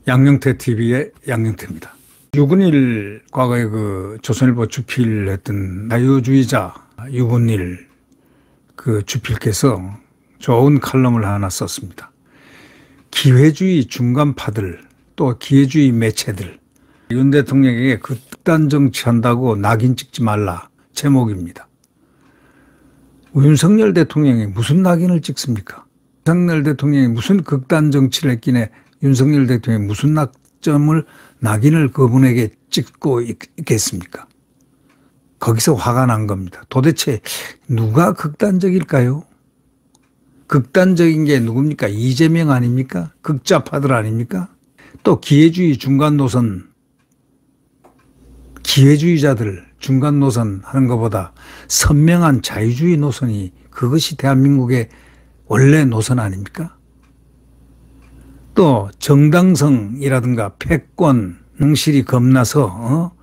양영태 TV의 양영태입니다. 유근일 과거에 그 조선일보 주필했던 자유주의자 유근일 그 주필께서 좋은 칼럼을 하나 썼습니다. 기회주의 중간파들 또 기회주의 매체들 윤 대통령에게 극단 정치한다고 낙인 찍지 말라 제목입니다. 윤석열 대통령이 무슨 낙인을 찍습니까? 윤석열 대통령이 무슨 극단 정치를 했기에 윤석열 대통령이 무슨 낙인을 그분에게 찍고 있겠습니까? 거기서 화가 난 겁니다. 도대체 누가 극단적일까요? 극단적인 게 누굽니까? 이재명 아닙니까? 극좌파들 아닙니까? 또 기회주의 중간 노선, 기회주의자들 중간 노선 하는 것보다 선명한 자유주의 노선이 그것이 대한민국의 원래 노선 아닙니까? 또 정당성이라든가 패권, 응실이 겁나서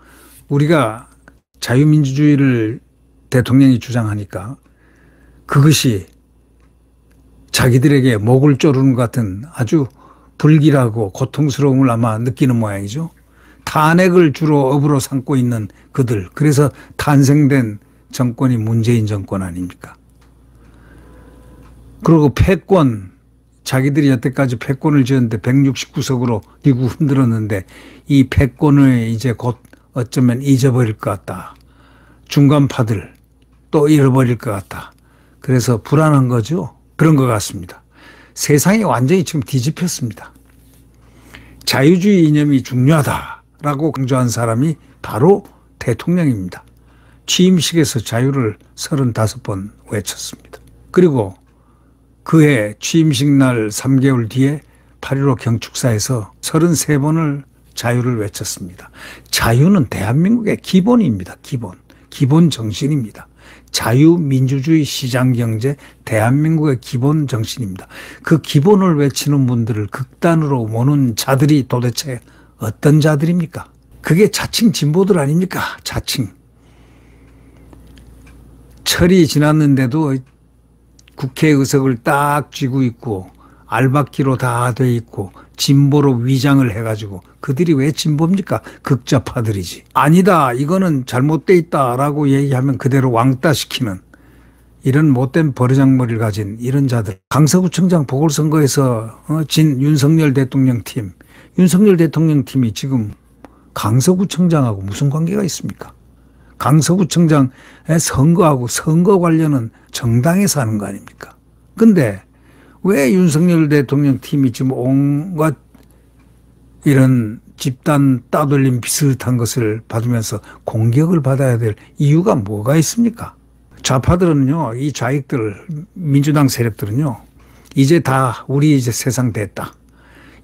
우리가 자유민주주의를 대통령이 주장하니까 그것이 자기들에게 목을 조르는 것 같은 아주 불길하고 고통스러움을 아마 느끼는 모양이죠. 탄핵을 주로 업으로 삼고 있는 그들, 그래서 탄생된 정권이 문재인 정권 아닙니까? 그리고 패권, 자기들이 여태까지 패권을 지었는데 169석으로 미국 흔들었는데 이 패권을 이제 곧 어쩌면 잊어버릴 것 같다. 중간파들 또 잃어버릴 것 같다. 그래서 불안한 거죠. 그런 것 같습니다. 세상이 완전히 지금 뒤집혔습니다. 자유주의 이념이 중요하다라고 강조한 사람이 바로 대통령입니다. 취임식에서 자유를 35번 외쳤습니다. 그리고 그해 취임식 날 3개월 뒤에 8.15 경축사에서 33번을 자유를 외쳤습니다. 자유는 대한민국의 기본입니다. 기본 정신입니다. 자유민주주의 시장경제 대한민국의 기본 정신입니다. 그 기본을 외치는 분들을 극단으로 모는 자들이 도대체 어떤 자들입니까? 그게 자칭 진보들 아닙니까? 자칭. 철이 지났는데도 국회 의석을 딱 쥐고 있고 알박기로 다 돼 있고 진보로 위장을 해가지고 그들이 왜 진보입니까? 극좌파들이지. 아니다, 이거는 잘못돼 있다라고 얘기하면 그대로 왕따시키는 이런 못된 버르장머리를 가진 이런 자들. 강서구청장 보궐선거에서 진 윤석열 대통령 팀. 윤석열 대통령 팀이 지금 강서구청장하고 무슨 관계가 있습니까? 강서구청장의 선거하고 선거 관련은 정당에서 하는 거 아닙니까? 근데 왜 윤석열 대통령 팀이 지금 온갖 이런 집단 따돌림 비슷한 것을 받으면서 공격을 받아야 될 이유가 뭐가 있습니까? 좌파들은요, 이 좌익들, 민주당 세력들은요, 이제 다 우리 이제 세상 됐다.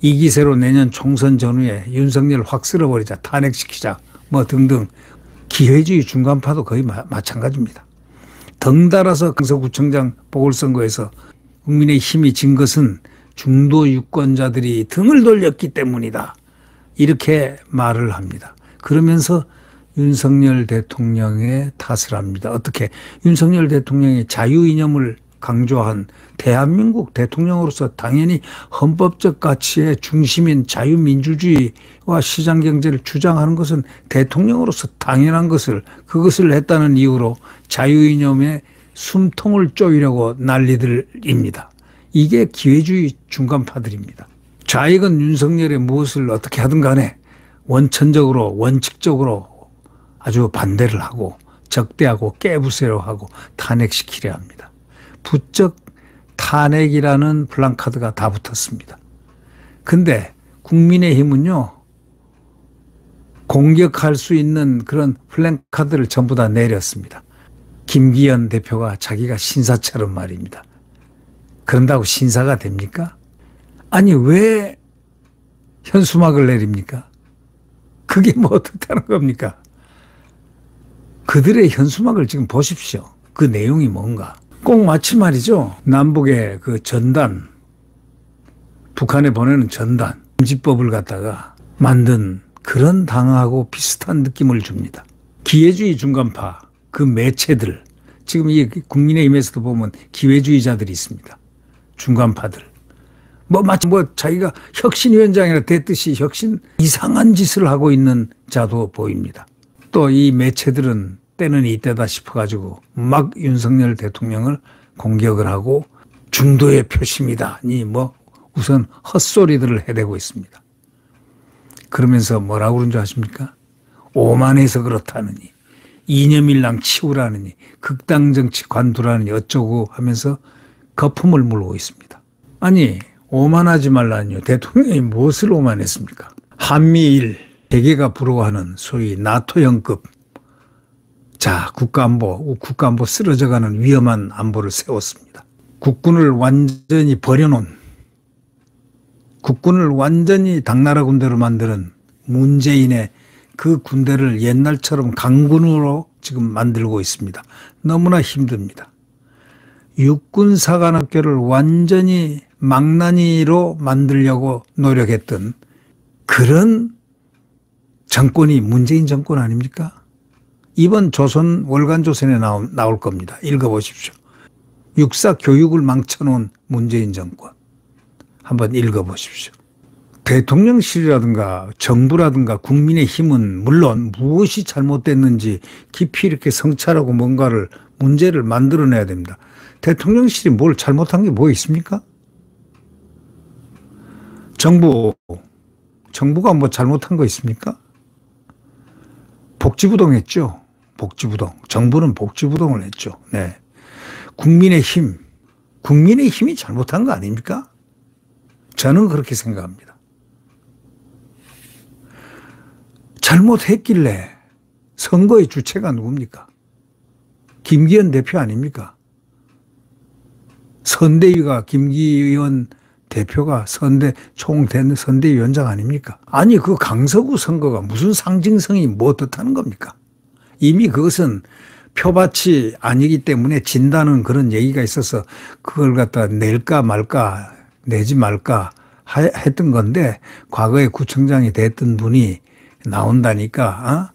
이 기세로 내년 총선 전후에 윤석열 확 쓸어버리자, 탄핵시키자, 뭐 등등. 기회주의 중간파도 거의 마찬가지입니다. 덩달아서 강서구청장 보궐선거에서 국민의힘이 진 것은 중도 유권자들이 등을 돌렸기 때문이다. 이렇게 말을 합니다. 그러면서 윤석열 대통령의 탓을 합니다. 어떻게? 윤석열 대통령이 자유 이념을 강조한 대한민국 대통령으로서 당연히 헌법적 가치의 중심인 자유민주주의와 시장경제를 주장하는 것은 대통령으로서 당연한 것을 그것을 했다는 이유로 자유이념의 숨통을 쪼이려고 난리들입니다. 이게 기회주의 중간파들입니다. 좌익은 윤석열의 무엇을 어떻게 하든 간에 원천적으로 원칙적으로 아주 반대를 하고 적대하고 깨부수려 하고 탄핵시키려 합니다. 부쩍 탄핵이라는 플랜카드가 다 붙었습니다. 근데 국민의힘은요, 공격할 수 있는 그런 플랜카드를 전부 다 내렸습니다. 김기현 대표가 자기가 신사처럼 말입니다. 그런다고 신사가 됩니까? 아니, 왜 현수막을 내립니까? 그게 뭐 어떻다는 겁니까? 그들의 현수막을 지금 보십시오. 그 내용이 뭔가. 꼭 마치 말이죠. 남북의 그 전단, 북한에 보내는 전단, 금지법을 갖다가 만든 그런 당하고 비슷한 느낌을 줍니다. 기회주의 중간파, 그 매체들, 지금 이 국민의힘에서도 보면 기회주의자들이 있습니다. 중간파들. 마치 자기가 혁신위원장이라 됐듯이 이상한 짓을 하고 있는 자도 보입니다. 또 이 매체들은 때는 이때다 싶어가지고 막 윤석열 대통령을 공격을 하고 중도의 표심이다. 우선 헛소리들을 해대고 있습니다. 그러면서 뭐라고 그런 줄 아십니까? 오만해서 그렇다느니, 이념일랑 치우라느니, 극당 정치 관두라느니 어쩌고 하면서 거품을 물고 있습니다. 아니, 오만하지 말라니요. 대통령이 무엇을 오만했습니까? 한미일 세계가 부러워하는 소위 나토형급 국가안보 쓰러져가는 위험한 안보를 세웠습니다. 국군을 완전히 당나라 군대로 만드는 문재인의 그 군대를 옛날처럼 강군으로 지금 만들고 있습니다. 너무나 힘듭니다. 육군사관학교를 완전히 망나니로 만들려고 노력했던 그런 정권이 문재인 정권 아닙니까? 이번 월간조선에 나올 겁니다. 읽어보십시오. 육사 교육을 망쳐놓은 문재인 정권. 한번 읽어보십시오. 대통령실이라든가 정부라든가 국민의힘은 물론 무엇이 잘못됐는지 깊이 이렇게 성찰하고 문제를 만들어내야 됩니다. 대통령실이 뭘 잘못한 게 뭐 있습니까? 정부가 뭐 잘못한 거 있습니까? 복지부동 했죠. 복지부동. 정부는 복지부동을 했죠. 네. 국민의힘이 잘못한 거 아닙니까? 저는 그렇게 생각합니다. 잘못했길래 선거의 주체가 누굽니까? 김기현 대표 아닙니까? 선대위가 김기현 대표가 선대위원장 아닙니까? 아니 그 강서구 선거가 무슨 상징성이 뭐 뜻하는 겁니까? 이미 그것은 표밭이 아니기 때문에 진다는 그런 얘기가 있어서 그걸 갖다 내지 말까 했던 건데 과거에 구청장이 됐던 분이 나온다니까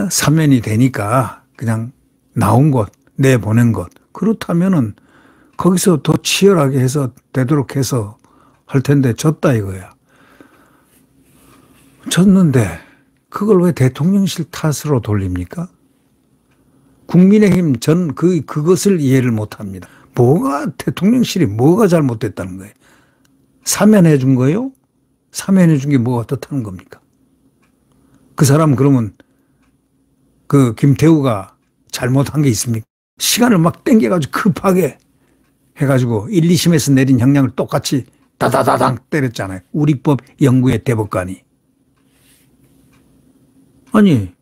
사면이 되니까 그냥 나온 것 내보낸 것 그렇다면은 거기서 더 치열하게 해서 되도록 해서 할 텐데 졌다 이거야. 졌는데 그걸 왜 대통령실 탓으로 돌립니까? 국민의힘 전 그것을 이해를 못합니다. 대통령실이 뭐가 잘못됐다는 거예요? 사면해 준 거예요? 사면해 준 게 뭐가 뜻하는 겁니까? 그 사람 그러면 그 김태우가 잘못한 게 있습니까? 시간을 막 땡겨가지고 급하게 해가지고 1, 2심에서 내린 형량을 똑같이 다다다당 때렸잖아요. 우리법 연구의 대법관이. 아니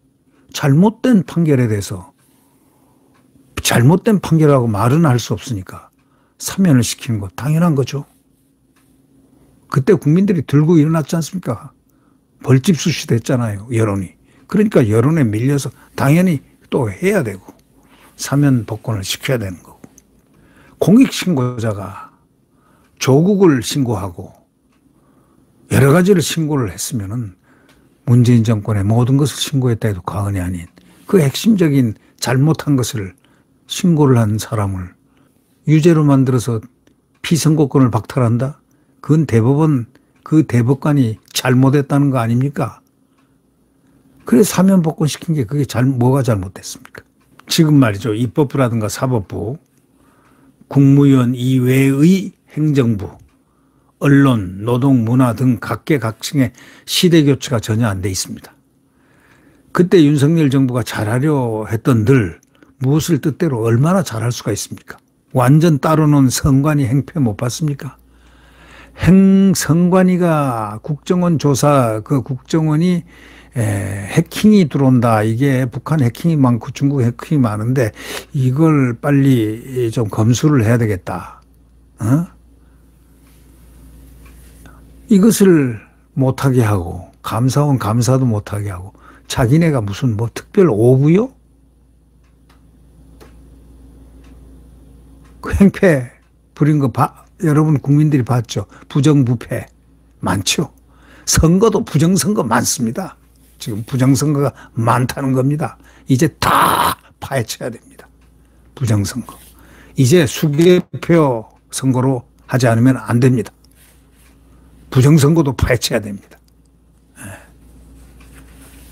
잘못된 판결에 대해서 잘못된 판결하고 말은 할 수 없으니까 사면을 시키는 거 당연한 거죠. 그때 국민들이 들고 일어났지 않습니까? 벌집수시 됐잖아요. 여론이. 그러니까 여론에 밀려서 당연히 또 해야 되고 사면 복권을 시켜야 되는 거고. 공익신고자가 조국을 신고하고 여러 가지를 신고를 했으면은 문재인 정권의 모든 것을 신고했다 해도 과언이 아닌 그 핵심적인 잘못한 것을 신고를 한 사람을 유죄로 만들어서 피선고권을 박탈한다? 그건 그 대법관이 잘못했다는 거 아닙니까? 그래서 사면 복권 시킨 게 그게 뭐가 잘못됐습니까? 지금 말이죠. 입법부라든가 사법부, 국무위원 이외의 행정부, 언론, 노동, 문화 등 각계각층의 시대교체가 전혀 안 돼 있습니다. 그때 윤석열 정부가 잘하려 했던들 무엇을 뜻대로 얼마나 잘할 수가 있습니까? 완전 따로 논 선관위 행패 못 봤습니까? 선관위가 국정원 조사, 그 국정원이 해킹이 들어온다. 이게 북한 해킹이 많고 중국 해킹이 많은데 이걸 빨리 좀 검수를 해야 되겠다. 이것을 못하게 하고 감사원 감사도 못하게 하고 자기네가 무슨 특별 오부요? 그 행패 부린 거 여러분 국민들이 봤죠. 부정부패 많죠. 선거도 부정선거 많습니다. 지금 부정선거가 많다는 겁니다. 이제 다 파헤쳐야 됩니다. 부정선거. 이제 수개표 선거로 하지 않으면 안 됩니다. 부정선거도 파헤쳐야 됩니다.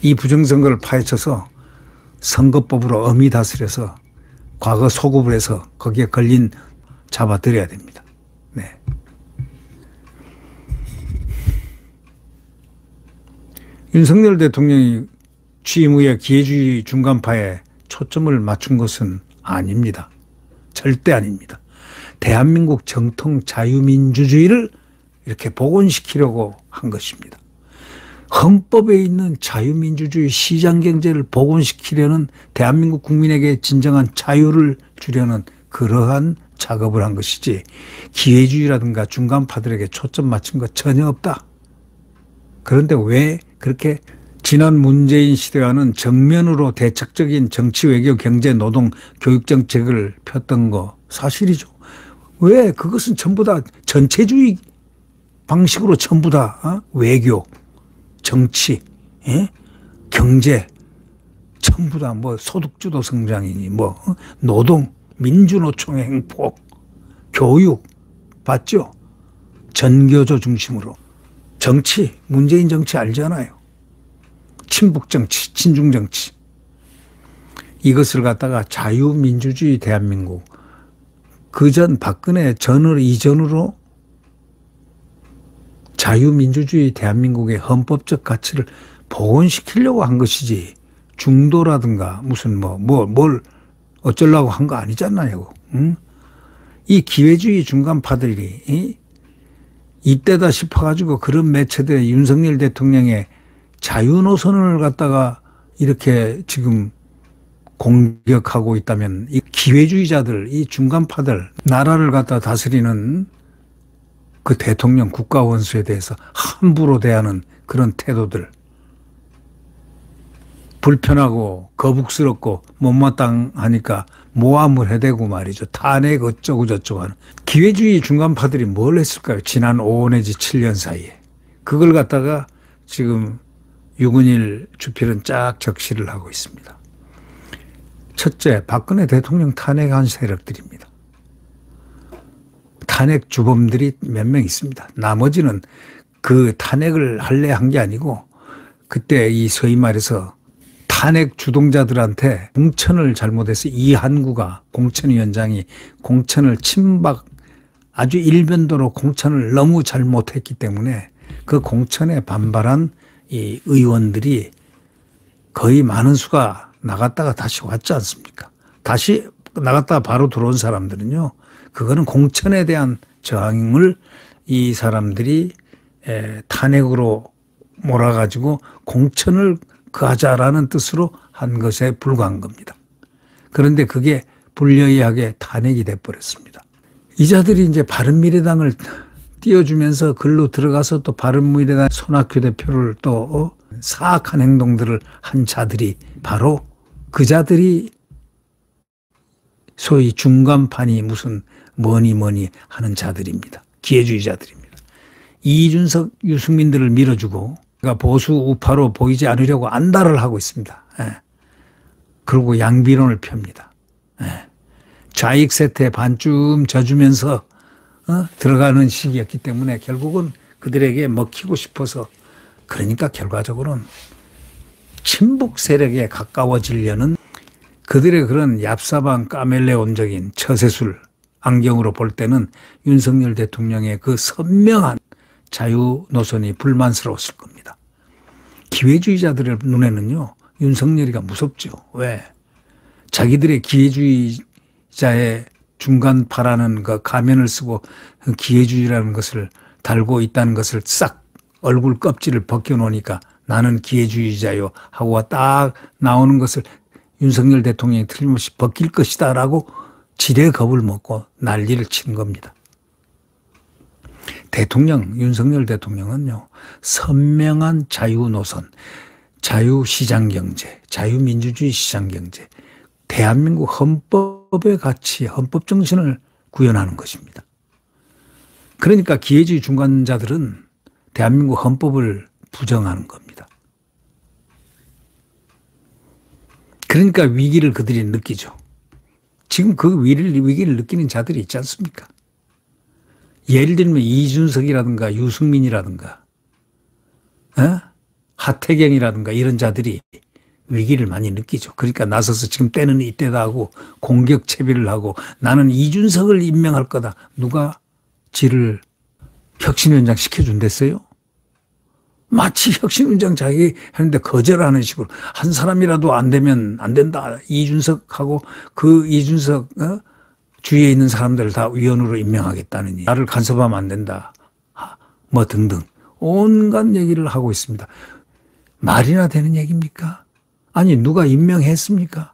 이 부정선거를 파헤쳐서 선거법으로 엄히 다스려서 과거 소급을 해서 거기에 걸린 잡아들여야 됩니다. 네. 윤석열 대통령이 취임 후에 기회주의 중간파에 초점을 맞춘 것은 아닙니다. 절대 아닙니다. 대한민국 정통 자유민주주의를 이렇게 복원시키려고 한 것입니다. 헌법에 있는 자유민주주의 시장경제를 복원시키려는, 대한민국 국민에게 진정한 자유를 주려는 그러한 작업을 한 것이지, 기회주의라든가 중간파들에게 초점 맞춘 것 전혀 없다. 그런데 왜 그렇게 지난 문재인 시대와는 정면으로 대척적인 정치, 외교, 경제, 노동, 교육 정책을 폈던 거 사실이죠. 왜 그것은 전부 다 전체주의 방식으로 전부 다 외교, 정치, 경제 전부 다 뭐 소득주도 성장이니 뭐 노동, 민주노총의 행폭, 교육 봤죠? 전교조 중심으로. 정치, 문재인 정치 알잖아요. 친북 정치, 친중 정치. 이것을 갖다가 자유민주주의 대한민국, 그전 박근혜 전으로 이전으로 자유민주주의 대한민국의 헌법적 가치를 복원시키려고 한 것이지, 중도라든가 무슨 뭘 어쩌려고 한 거 아니잖아요. 응? 이 기회주의 중간파들이 이때다 싶어가지고 그런 매체들의 윤석열 대통령의 자유노선을 갖다가 이렇게 지금 공격하고 있다면, 이 기회주의자들, 이 중간파들, 나라를 갖다 다스리는 그 대통령 국가원수에 대해서 함부로 대하는 그런 태도들, 불편하고 거북스럽고 못마땅하니까 모함을 해대고 말이죠. 탄핵 어쩌고 저쩌고 하는 기회주의 중간파들이 뭘 했을까요? 지난 5 내지 7년 사이에. 그걸 갖다가 지금 유근일 주필은 쫙 적시를 하고 있습니다. 첫째, 박근혜 대통령 탄핵한 세력들입니다. 탄핵 주범들이 몇 명 있습니다. 나머지는 그 탄핵을 할래 한 게 아니고, 그때 이 소위 말해서 탄핵 주동자들한테 공천을 잘못해서 이한구가 공천위원장이 공천을 아주 일변도로 공천을 너무 잘못했기 때문에 그 공천에 반발한 이 의원들이 거의 많은 수가 나갔다가 다시 왔지 않습니까? 다시 나갔다가 바로 들어온 사람들은요, 그거는 공천에 대한 저항을 이 사람들이 탄핵으로 몰아가지고 공천을 하자라는 뜻으로 한 것에 불과한 겁니다. 그런데 그게 불리하게 탄핵이 돼버렸습니다. 이 자들이 이제 바른미래당을 띄워주면서 글로 들어가서 또 바른미래당 손학규 대표를 또 사악한 행동들을 한 자들이 바로 그 자들이 소위 중간판이 무슨 뭐니 하는 자들입니다. 기회주의자들입니다. 이준석, 유승민들을 밀어주고 보수 우파로 보이지 않으려고 안달을 하고 있습니다. 그리고 양비론을 펴니다. 좌익 세태에 반쯤 져주면서 들어가는 시기였기 때문에 결국은 그들에게 먹히고 싶어서, 그러니까 결과적으로는 친북 세력에 가까워지려는 그들의 그런 얍사방 까멜레온적인 처세술 안경으로 볼 때는 윤석열 대통령의 그 선명한 자유 노선이 불만스러웠을 겁니다. 기회주의자들의 눈에는요, 윤석열이가 무섭죠. 왜? 자기들의 기회주의자의 중간파라는 그 가면을 쓰고 기회주의라는 것을 달고 있다는 것을 싹 얼굴 껍질을 벗겨놓으니까 나는 기회주의자요 하고 딱 나오는 것을 윤석열 대통령이 틀림없이 벗길 것이다 라고 지레 겁을 먹고 난리를 치는 겁니다. 윤석열 대통령은요, 선명한 자유 노선, 자유시장경제, 자유민주주의 시장경제, 대한민국 헌법의 가치, 헌법 정신을 구현하는 것입니다. 그러니까 기회주의 중간자들은 대한민국 헌법을 부정하는 겁니다. 그러니까 위기를 그들이 느끼죠. 지금 그 위기를 느끼는 자들이 있지 않습니까? 예를 들면 이준석이라든가 유승민이라든가 하태경이라든가 이런 자들이 위기를 많이 느끼죠. 그러니까 나서서 지금 때는 이때다 하고 공격 채비를 하고 나는 이준석을 임명할 거다. 누가 지를 혁신위원장 시켜준댔어요? 마치 혁신위원장 자기 하는데 거절하는 식으로 한 사람이라도 안 되면 안 된다. 이준석하고 그 이준석 주위에 있는 사람들을 다 위원으로 임명하겠다느니 나를 간섭하면 안 된다. 뭐 등등 온갖 얘기를 하고 있습니다. 말이나 되는 얘기입니까? 아니 누가 임명했습니까?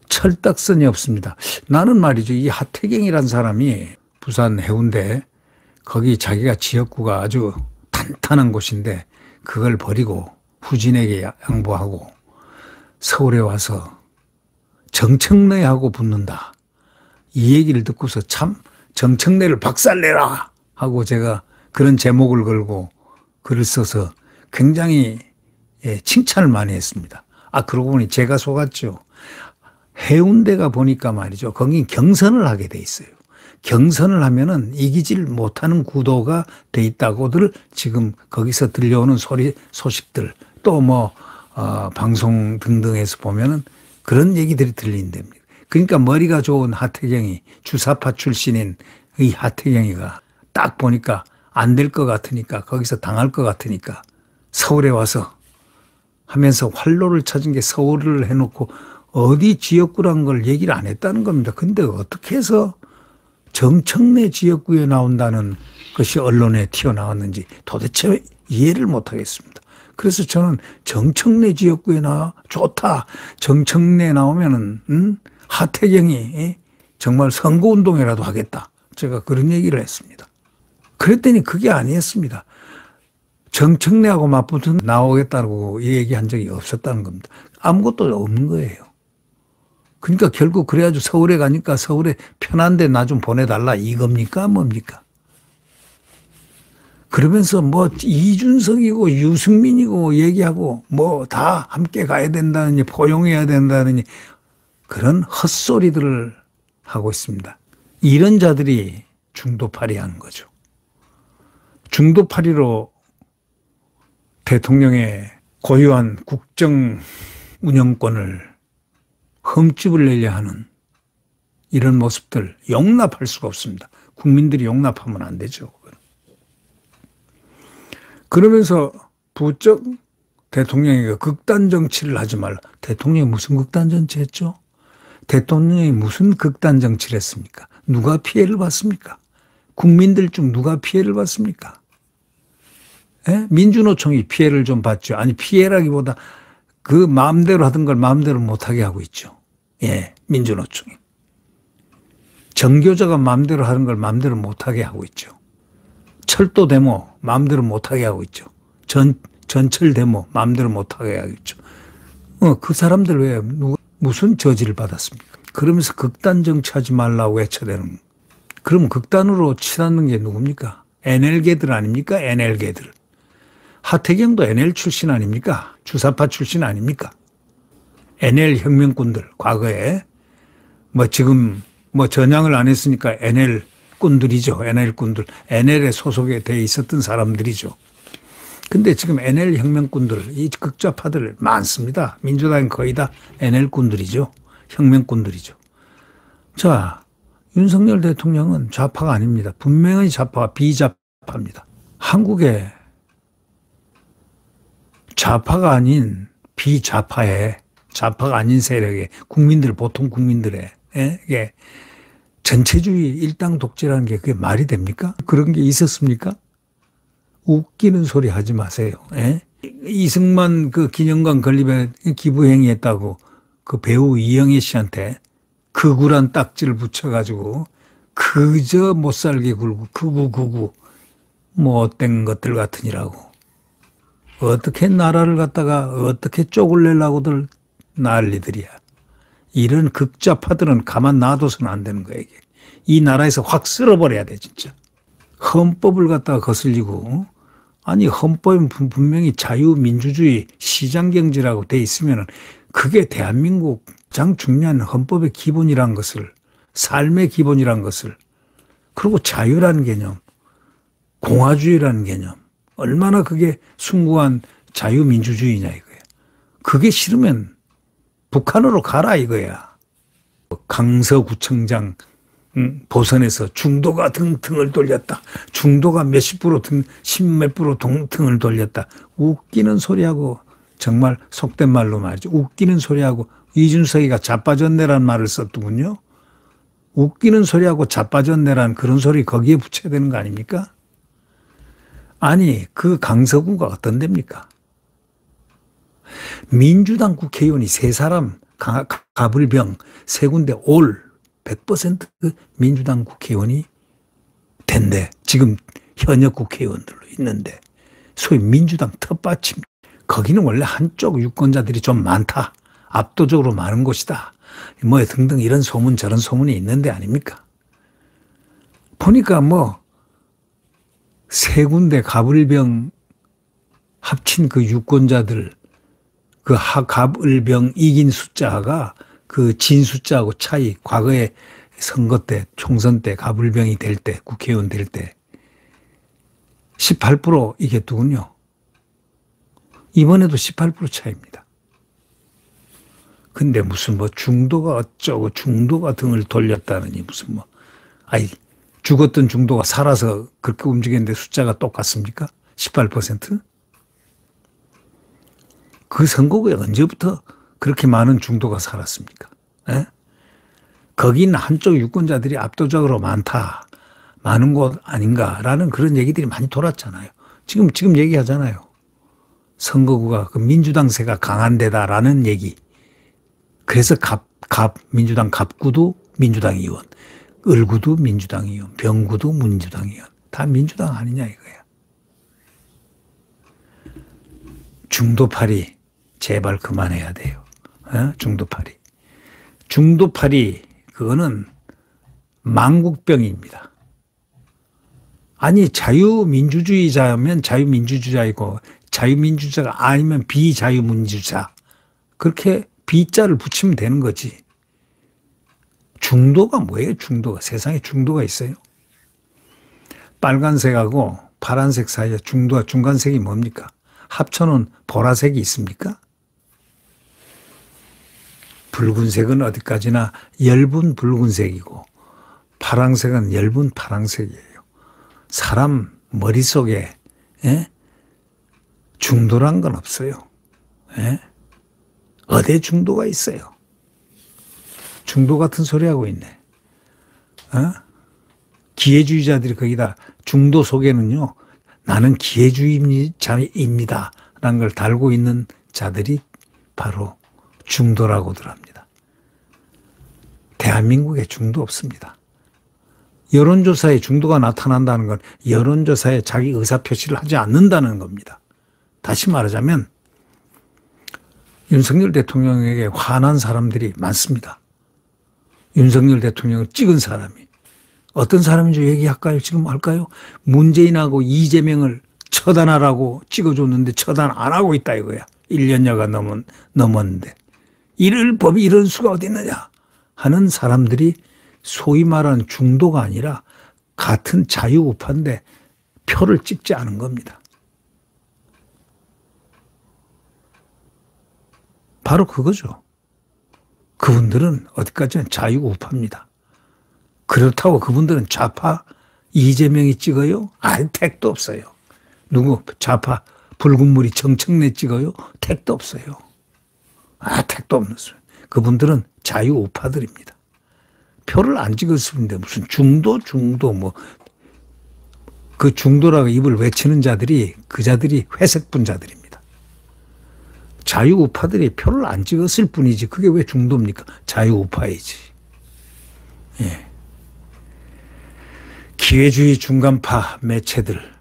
철딱선이 없습니다. 나는 말이죠. 이 하태경이라는 사람이 부산 해운대 거기 자기가 지역구가 아주 탄탄한 곳인데 그걸 버리고 후진에게 양보하고 서울에 와서 정청래하고 붙는다. 이 얘기를 듣고서 참 정청래를 박살내라 하고 제가 그런 제목을 걸고 글을 써서 굉장히 칭찬을 많이 했습니다. 그러고 보니 제가 속았죠. 해운대가 보니까 말이죠. 거기 경선을 하게 돼 있어요. 경선을 하면은 이기질 못하는 구도가 돼 있다고들 지금 거기서 들려오는 소식들 또 뭐 방송 등등에서 보면은 그런 얘기들이 들린답니다. 그러니까 머리가 좋은 하태경이 주사파 출신인 이 하태경이가 딱 보니까 안 될 것 같으니까 거기서 당할 것 같으니까 서울에 와서 하면서 활로를 찾은 게 서울을 해놓고 어디 지역구란 걸 얘기를 안 했다는 겁니다. 근데 어떻게 해서 정청래 지역구에 나온다는 것이 언론에 튀어나왔는지 도대체 이해를 못하겠습니다. 그래서 저는 정청래 지역구에 좋다. 정청래 나오면은 하태경이 정말 선거운동이라도 하겠다. 제가 그런 얘기를 했습니다. 그랬더니 그게 아니었습니다. 정청래하고 맞붙은 나오겠다고 얘기한 적이 없었다는 겁니다. 아무것도 없는 거예요. 그러니까 결국 그래가지고 서울에 가니까 서울에 편한데 나 좀 보내달라 이겁니까 뭡니까? 그러면서 뭐 이준석이고 유승민이고 얘기하고 뭐 다 함께 가야 된다느니 포용해야 된다느니 그런 헛소리들을 하고 있습니다. 이런 자들이 중도파리 하는 거죠. 중도파리로 대통령의 고유한 국정 운영권을 흠집을 내려 하는 이런 모습들 용납할 수가 없습니다. 국민들이 용납하면 안 되죠. 그러면서 부쩍 대통령이 극단 정치를 하지 말라. 대통령이 무슨 극단 정치 했죠? 대통령이 무슨 극단 정치를 했습니까? 누가 피해를 봤습니까? 국민들 중 누가 피해를 봤습니까? 민주노총이 피해를 좀 봤죠. 아니 피해라기보다 그 마음대로 하던 걸 마음대로 못하게 하고 있죠. 민주노총이. 정교조가 마음대로 하는 걸 마음대로 못하게 하고 있죠. 철도 데모 마음대로 못하게 하고 있죠. 전철 데모 마음대로 못하게 하고 있죠. 그 사람들 왜 무슨 저지를 받았습니까? 그러면서 극단 정치하지 말라고 외쳐대는. 그럼 극단으로 치닫는 게 누굽니까? NL계들 아닙니까? NL계들. 하태경도 NL 출신 아닙니까? 주사파 출신 아닙니까? NL 혁명꾼들 과거에 뭐 지금 뭐 전향을 안 했으니까 NL 꾼들이죠. NL 꾼들. NL에 소속에 돼 있었던 사람들이죠. 근데 지금 NL 혁명꾼들, 이 극좌파들 많습니다. 민주당은 거의 다 NL 꾼들이죠. 혁명꾼들이죠. 자, 윤석열 대통령은 좌파가 아닙니다. 분명히 좌파와 비좌파입니다. 한국에 좌파가 아닌 비좌파에 좌파가 아닌 세력에 국민들 보통 국민들에게 전체주의 일당 독재라는 게 그게 말이 됩니까? 그런 게 있었습니까? 웃기는 소리 하지 마세요. 이승만 그 기념관 건립에 기부행위했다고 그 배우 이영애 씨한테 극우란 딱지를 붙여가지고 그저 못살게 굴고 극우 뭐 어떤 것들 같으니라고 어떻게 나라를 갖다가 어떻게 쪼글내려고들 난리들이야. 이런 극좌파들은 가만 놔둬서는 안 되는 거야. 이게. 이 나라에서 확 쓸어버려야 돼 진짜. 헌법을 갖다가 거슬리고 아니 헌법은 분명히 자유민주주의 시장경제라고 돼 있으면 그게 대한민국 가장 중요한 헌법의 기본이란 것을, 삶의 기본이란 것을, 그리고 자유라는 개념, 공화주의라는 개념, 얼마나 그게 숭고한 자유민주주의냐 이거야. 그게 싫으면 북한으로 가라 이거야. 강서구청장 보선에서 중도가 등을 돌렸다. 중도가 몇십 프로 십몇 프로 등을 돌렸다. 웃기는 소리하고, 정말 속된 말로 말이죠. 웃기는 소리하고, 이준석이가 자빠졌네라는 말을 썼더군요. 웃기는 소리하고 자빠졌네라는 그런 소리 거기에 붙여야 되는 거 아닙니까? 아니, 그 강서구가 어떤 데입니까? 민주당 국회의원이 세 사람, 가불병 세 군데 올 100% 민주당 국회의원이 된대. 지금 현역 국회의원들로 있는데, 소위 민주당 텃밭임. 거기는 원래 한쪽 유권자들이 좀 많다. 압도적으로 많은 곳이다. 뭐 등등 이런 소문 저런 소문이 있는데 아닙니까? 보니까 뭐 세 군데 가불병 합친 그 유권자들, 그 가불병 이긴 숫자가 그 진 숫자하고 차이, 과거에 선거 때, 총선 때, 가불병이 될 때, 국회의원 될 때 18% 이겼더군요. 이번에도 18% 차이입니다. 근데 무슨 뭐 중도가 어쩌고 중도가 등을 돌렸다느니 무슨 뭐, 아이, 죽었던 중도가 살아서 그렇게 움직였는데 숫자가 똑같습니까? 18%? 그 선거구에 언제부터 그렇게 많은 중도가 살았습니까? 에? 거긴 한쪽 유권자들이 압도적으로 많다. 많은 곳 아닌가라는 그런 얘기들이 많이 돌았잖아요. 지금 얘기하잖아요. 선거구가 그 민주당세가 강한 데다라는 얘기. 그래서 민주당 갑구도 민주당 의원, 을구도 민주당 의원, 병구도 민주당 의원. 다 민주당 아니냐 이거야. 중도파리 제발 그만해야 돼요. 중도파리. 중도파리 그거는 망국병입니다. 아니 자유민주주의자면 자유민주주의자이고 자유민주주의자가 아니면 비자유민주주의자. 그렇게 B자를 붙이면 되는 거지. 중도가 뭐예요? 중도가. 세상에 중도가 있어요? 빨간색하고 파란색 사이에 중도와 중간색이 뭡니까? 합쳐놓은 보라색이 있습니까? 붉은색은 어디까지나 엷은 붉은색이고 파란색은 엷은 파란색이에요. 사람 머릿속에 중도란 건 없어요. 어디에 중도가 있어요? 중도 같은 소리 하고 있네. 기회주의자들이 거기다 중도 속에는요, 나는 기회주의자입니다 라는 걸 달고 있는 자들이 바로 중도라고들 합니다. 대한민국에 중도 없습니다. 여론조사에 중도가 나타난다는 건 여론조사에 자기 의사표시를 하지 않는다는 겁니다. 다시 말하자면 윤석열 대통령에게 화난 사람들이 많습니다. 윤석열 대통령을 찍은 사람이. 어떤 사람인지 얘기할까요? 지금 할까요? 문재인하고 이재명을 처단하라고 찍어줬는데 처단 안 하고 있다 이거야. 1년여가 넘었는데. 이럴 법이 이런 수가 어디 있느냐 하는 사람들이 소위 말하는 중도가 아니라 같은 자유우파인데 표를 찍지 않은 겁니다. 바로 그거죠. 그분들은 어디까지나 자유우파입니다. 그렇다고 그분들은 좌파 이재명이 찍어요? 아니, 택도 없어요. 누구 좌파 붉은 물이 정청래 찍어요? 택도 없어요. 택도 없는 소리. 그분들은 자유우파들입니다. 표를 안 찍었는데 무슨 중도 뭐 그 중도라고 입을 외치는 자들이 그 자들이 회색 분자들입니다. 자유우파들이 표를 안 찍었을 뿐이지 그게 왜 중도입니까? 자유우파이지. 예. 기회주의 중간파 매체들,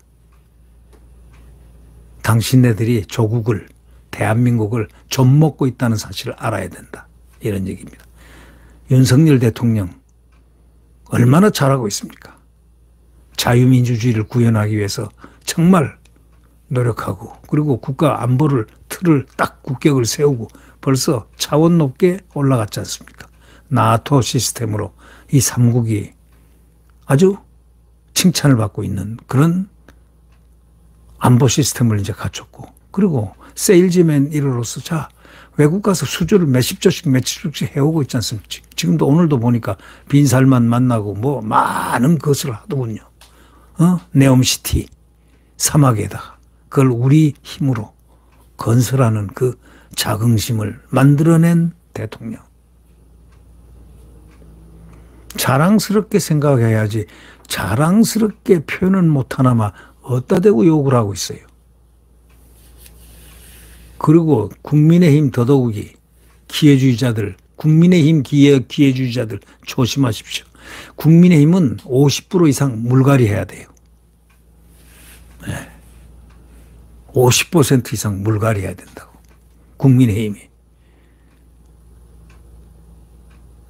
당신네들이 조국을, 대한민국을 좀 먹고 있다는 사실을 알아야 된다. 이런 얘기입니다. 윤석열 대통령 얼마나 잘하고 있습니까? 자유민주주의를 구현하기 위해서 정말 노력하고, 그리고 국가 안보를 틀을 딱 국격을 세우고 벌써 차원 높게 올라갔지 않습니까? 나토 시스템으로 이 3국이 아주 칭찬을 받고 있는 그런 안보 시스템을 이제 갖췄고, 그리고 세일즈맨 1호로서 자, 외국 가서 수주를 몇십 조씩 몇십 조씩 해오고 있지 않습니까? 지금도 오늘도 보니까 빈살만 만나고 뭐 많은 것을 하더군요. 네옴시티 사막에다가 그걸 우리 힘으로 건설하는 그 자긍심을 만들어낸 대통령. 자랑스럽게 생각해야지 자랑스럽게 표현은 못하나마 어디다 대고 욕을 하고 있어요. 그리고 국민의힘 더더욱이 기회주의자들, 국민의힘 기회주의자들 조심하십시오. 국민의힘은 50% 이상 물갈이 해야 돼요. 네. 50% 이상 물갈이 해야 된다고. 국민의힘이.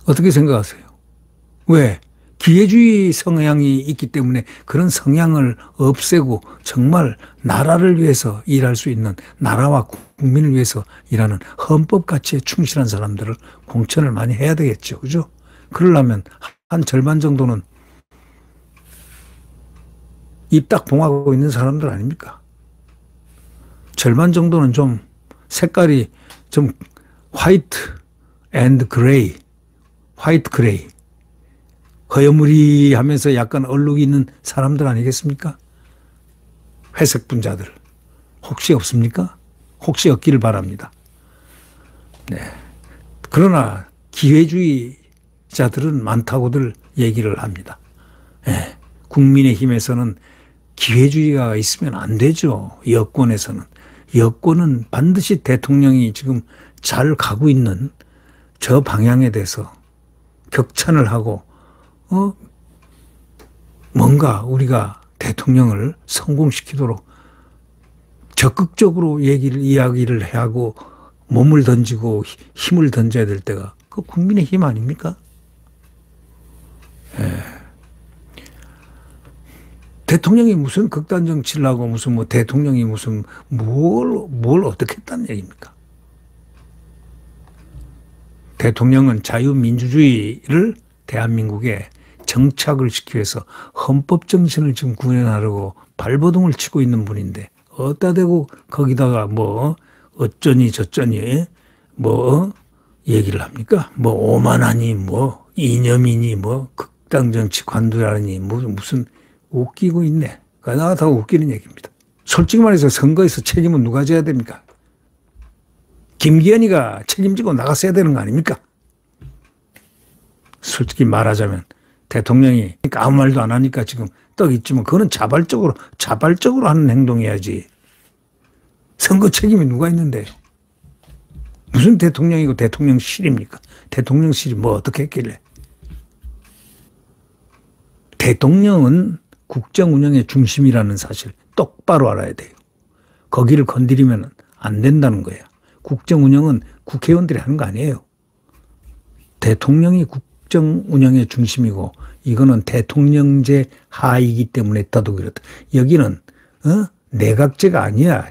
어떻게 생각하세요? 왜? 기회주의 성향이 있기 때문에 그런 성향을 없애고 정말 나라를 위해서 일할 수 있는, 나라와 국민을 위해서 일하는 헌법 가치에 충실한 사람들을 공천을 많이 해야 되겠죠. 그죠? 그러려면 한 절반 정도는 입 딱 봉하고 있는 사람들 아닙니까? 절반 정도는 좀 색깔이 좀 화이트 앤드 그레이, 화이트 그레이, 허여무리하면서 약간 얼룩이 있는 사람들 아니겠습니까? 회색 분자들 혹시 없습니까? 혹시 없기를 바랍니다. 네. 그러나 기회주의자들은 많다고들 얘기를 합니다. 네. 국민의힘에서는 기회주의가 있으면 안 되죠. 여권에서는. 여권은 반드시 대통령이 지금 잘 가고 있는 저 방향에 대해서 격찬을 하고 뭔가 우리가 대통령을 성공시키도록 적극적으로 이야기를 하고 몸을 던지고 힘을 던져야 될 때가 그 국민의 힘 아닙니까? 예. 대통령이 무슨 극단 정치를 하고 무슨 뭐 대통령이 무슨 뭘 어떻게 했다는 얘기입니까? 대통령은 자유민주주의를 대한민국에 정착을 시키기 위해서 헌법 정신을 지금 구현하려고 발버둥을 치고 있는 분인데 어디다 대고 거기다가 뭐 어쩌니 저쩌니 뭐 얘기를 합니까? 뭐 오만하니 뭐 이념이니 뭐 극단 정치 관두라니 뭐 무슨 웃기고 있네. 그러나 다 웃기는 얘기입니다. 솔직히 말해서 선거에서 책임은 누가 져야 됩니까? 김기현이가 책임지고 나갔어야 되는 거 아닙니까? 솔직히 말하자면 대통령이 아무 말도 안 하니까 지금 떡 있지만 그거는 자발적으로 하는 행동이야지. 선거 책임이 누가 있는데요? 무슨 대통령이고 대통령실입니까? 대통령실이 뭐 어떻게 했길래? 대통령은 국정 운영의 중심이라는 사실 똑바로 알아야 돼요. 거기를 건드리면 안 된다는 거예요. 국정 운영은 국회의원들이 하는 거 아니에요. 대통령이 국정 운영의 중심이고 이거는 대통령제 하이기 때문에 따도 그렇다. 여기는 내각제가 아니야.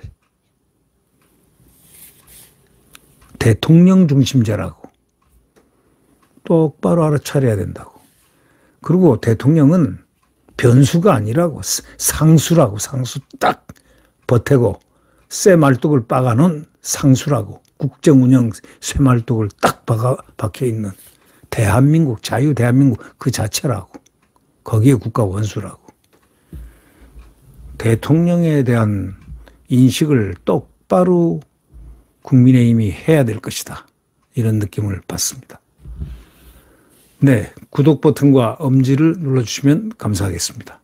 대통령 중심제라고. 똑바로 알아차려야 된다고. 그리고 대통령은 변수가 아니라고. 상수라고. 상수 딱 버태고 쇠말뚝을 박아놓은 상수라고. 국정운영 쇠말뚝을 딱 박혀있는 대한민국, 자유 대한민국 그 자체라고. 거기에 국가 원수라고. 대통령에 대한 인식을 똑바로 국민의힘이 해야 될 것이다. 이런 느낌을 받습니다. 네, 구독 버튼과 엄지를 눌러주시면 감사하겠습니다.